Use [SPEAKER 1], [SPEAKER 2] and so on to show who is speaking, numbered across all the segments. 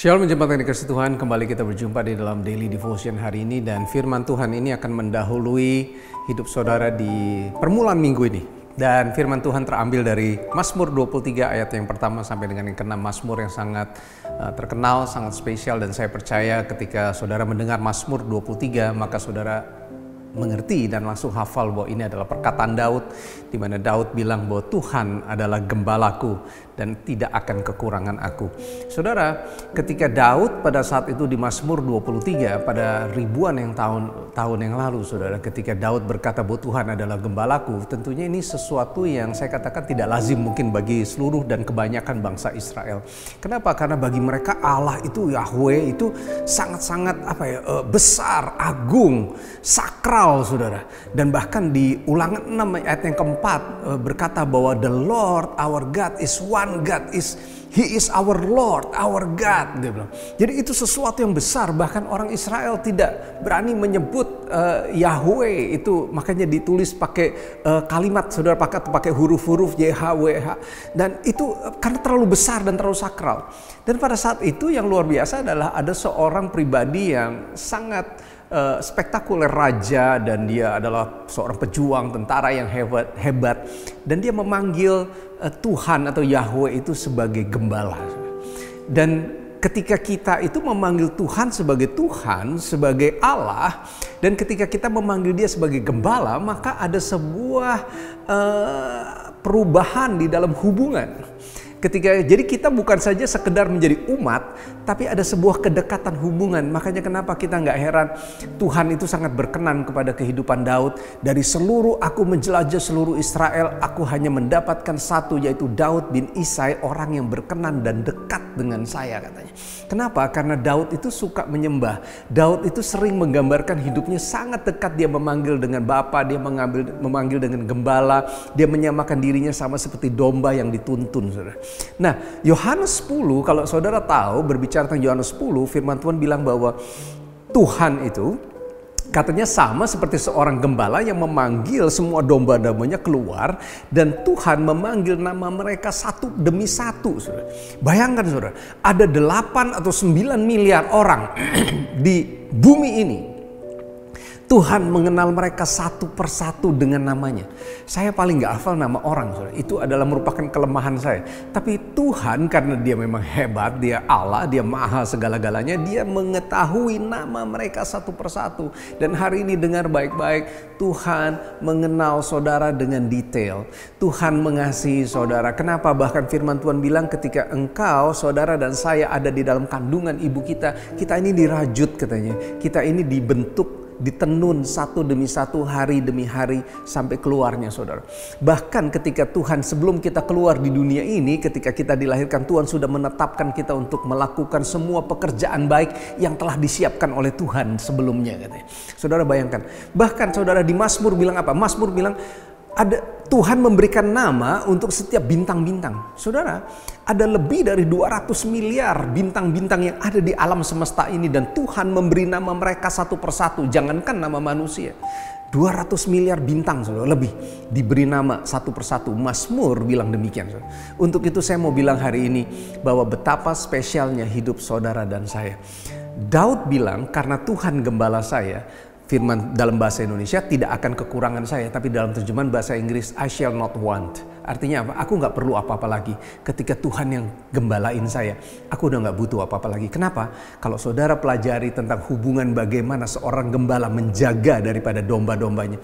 [SPEAKER 1] Shalom jemaat yang dikasihi Tuhan, kembali kita berjumpa di dalam Daily Devotion hari ini, dan firman Tuhan ini akan mendahului hidup saudara di permulaan minggu ini. Dan firman Tuhan terambil dari Mazmur 23 ayat yang pertama sampai dengan yang ke-6, Mazmur yang sangat terkenal, sangat spesial, dan saya percaya ketika saudara mendengar Mazmur 23 maka saudara mengerti dan langsung hafal bahwa ini adalah perkataan Daud, di mana Daud bilang bahwa Tuhan adalah gembalaku dan tidak akan kekurangan aku. Saudara, ketika Daud pada saat itu di Mazmur 23 pada ribuan yang tahun yang lalu, saudara, ketika Daud berkata bahwa Tuhan adalah gembalaku, tentunya ini sesuatu yang saya katakan tidak lazim mungkin bagi seluruh dan kebanyakan bangsa Israel. Kenapa? Karena bagi mereka Allah itu, Yahweh itu sangat-sangat besar, agung, sakral, saudara. Dan bahkan di Ulangan 6 ayat yang keempat berkata bahwa the Lord our God is one God, He is our Lord, our God, dia bilang. Jadi itu sesuatu yang besar, bahkan orang Israel tidak berani menyebut Yahweh itu, makanya ditulis pakai kalimat, saudara, pakai huruf-huruf YHWH, dan itu karena terlalu besar dan terlalu sakral. Dan pada saat itu yang luar biasa adalah ada seorang pribadi yang sangat spektakuler, raja, dan dia adalah seorang pejuang, tentara yang hebat, dan dia memanggil Tuhan atau Yahweh itu sebagai gembala. Dan ketika kita itu memanggil Tuhan, sebagai Allah, dan ketika kita memanggil dia sebagai gembala, maka ada sebuah perubahan di dalam hubungan. Jadi kita bukan saja sekedar menjadi umat, tapi ada sebuah kedekatan hubungan. Makanya kenapa kita nggak heran Tuhan itu sangat berkenan kepada kehidupan Daud. Dari aku menjelajah seluruh Israel, aku hanya mendapatkan satu, yaitu Daud bin Isai, orang yang berkenan dan dekat dengan saya, katanya. Kenapa? Karena Daud itu suka menyembah. Daud itu sering menggambarkan hidupnya sangat dekat. Dia memanggil dengan Bapa, dia memanggil dengan gembala, dia menyamakan dirinya sama seperti domba yang dituntun, saudara. Nah, Yohanes 10, kalau saudara tahu, berbicara tentang Yohanes 10, firman Tuhan bilang bahwa Tuhan itu katanya sama seperti seorang gembala yang memanggil semua domba-dombanya keluar, dan Tuhan memanggil nama mereka satu demi satu, saudara. Bayangkan, saudara, ada 8 atau 9 miliar orang di bumi ini. Tuhan mengenal mereka satu persatu dengan namanya. Saya paling gak hafal nama orang, saudara. Itu adalah merupakan kelemahan saya. Tapi Tuhan, karena dia memang hebat, dia Allah, dia maha segala-galanya, dia mengetahui nama mereka satu persatu. Dan hari ini dengar baik-baik, Tuhan mengenal saudara dengan detail. Tuhan mengasihi saudara. Kenapa? Bahkan firman Tuhan bilang ketika engkau, saudara, dan saya ada di dalam kandungan ibu kita ini dirajut, katanya. Kita ini dibentuk, ditenun satu demi satu, hari demi hari, sampai keluarnya, saudara. Bahkan ketika Tuhan, sebelum kita keluar di dunia ini, ketika kita dilahirkan, Tuhan sudah menetapkan kita untuk melakukan semua pekerjaan baik yang telah disiapkan oleh Tuhan sebelumnya, katanya. Saudara bayangkan, bahkan saudara di Mazmur bilang apa? Mazmur bilang Tuhan memberikan nama untuk setiap bintang-bintang. Saudara, ada lebih dari 200 miliar bintang-bintang yang ada di alam semesta ini, dan Tuhan memberi nama mereka satu persatu. Jangankan nama manusia, 200 miliar bintang, saudara, lebih diberi nama satu persatu. Mazmur bilang demikian, saudara. Untuk itu saya mau bilang hari ini bahwa betapa spesialnya hidup saudara dan saya. Daud bilang, karena Tuhan gembala saya, firman dalam bahasa Indonesia, tidak akan kekurangan saya. Tapi dalam terjemahan bahasa Inggris, I shall not want. Artinya apa? Aku gak perlu apa-apa lagi. Ketika Tuhan yang gembalain saya, aku udah gak butuh apa-apa lagi. Kenapa? Kalau saudara pelajari tentang hubungan bagaimana seorang gembala menjaga daripada domba-dombanya,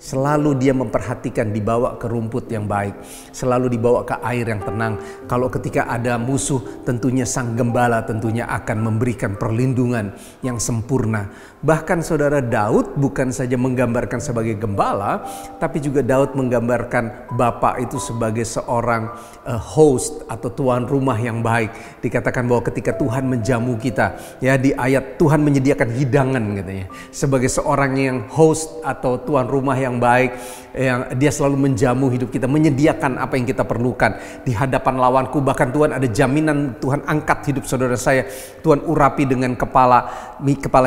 [SPEAKER 1] selalu dia memperhatikan dibawa ke rumput yang baik, selalu dibawa ke air yang tenang. Kalau ketika ada musuh, tentunya sang gembala tentunya akan memberikan perlindungan yang sempurna. Bahkan saudara, Daud bukan saja menggambarkan sebagai gembala, tapi juga Daud menggambarkan Bapa itu sebagai seorang host atau tuan rumah yang baik. Dikatakan bahwa ketika Tuhan menjamu kita, ya, di ayat Tuhan menyediakan hidangan, katanya, sebagai seorang yang host atau tuan rumah yang yang baik, yang Dia selalu menjamu hidup kita, menyediakan apa yang kita perlukan di hadapan lawanku. Bahkan Tuhan ada jaminan, Tuhan angkat hidup saudara saya, Tuhan urapi dengan kepala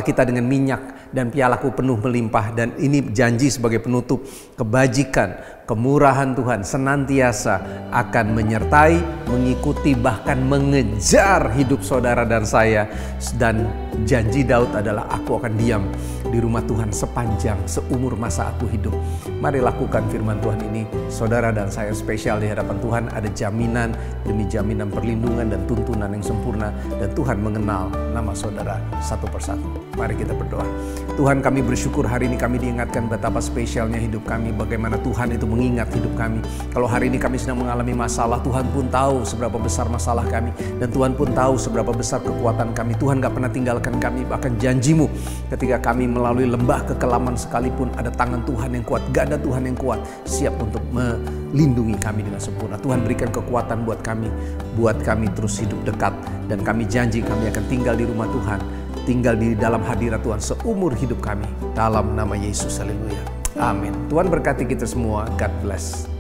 [SPEAKER 1] kita dengan minyak, dan pialaku penuh melimpah. Dan ini janji sebagai penutup, kebajikan, kemurahan Tuhan senantiasa akan menyertai, mengikuti, bahkan mengejar hidup saudara dan saya. Dan janji Daud adalah, aku akan diam di rumah Tuhan sepanjang seumur masa aku hidup. Mari lakukan firman Tuhan ini. Saudara dan saya spesial di hadapan Tuhan, ada jaminan demi jaminan perlindungan dan tuntunan yang sempurna. Dan Tuhan mengenal nama saudara satu persatu. Mari kita berdoa. Tuhan, kami bersyukur hari ini kami diingatkan betapa spesialnya hidup kami, bagaimana Tuhan itu mengingat hidup kami. Kalau hari ini kami sedang mengalami masalah, Tuhan pun tahu seberapa besar masalah kami, dan Tuhan pun tahu seberapa besar kekuatan kami. Tuhan gak pernah tinggalkan kami, bahkan janji-Mu ketika kami melalui lembah kekelaman sekalipun, ada tangan Tuhan yang kuat, gak ada Tuhan yang kuat siap untuk melindungi kami dengan sempurna. Tuhan berikan kekuatan buat kami terus hidup dekat, dan kami janji kami akan tinggal di rumah Tuhan, tinggal di dalam hadirat Tuhan seumur hidup kami. Dalam nama Yesus, haleluya. Amin. Tuhan berkati kita semua. God bless.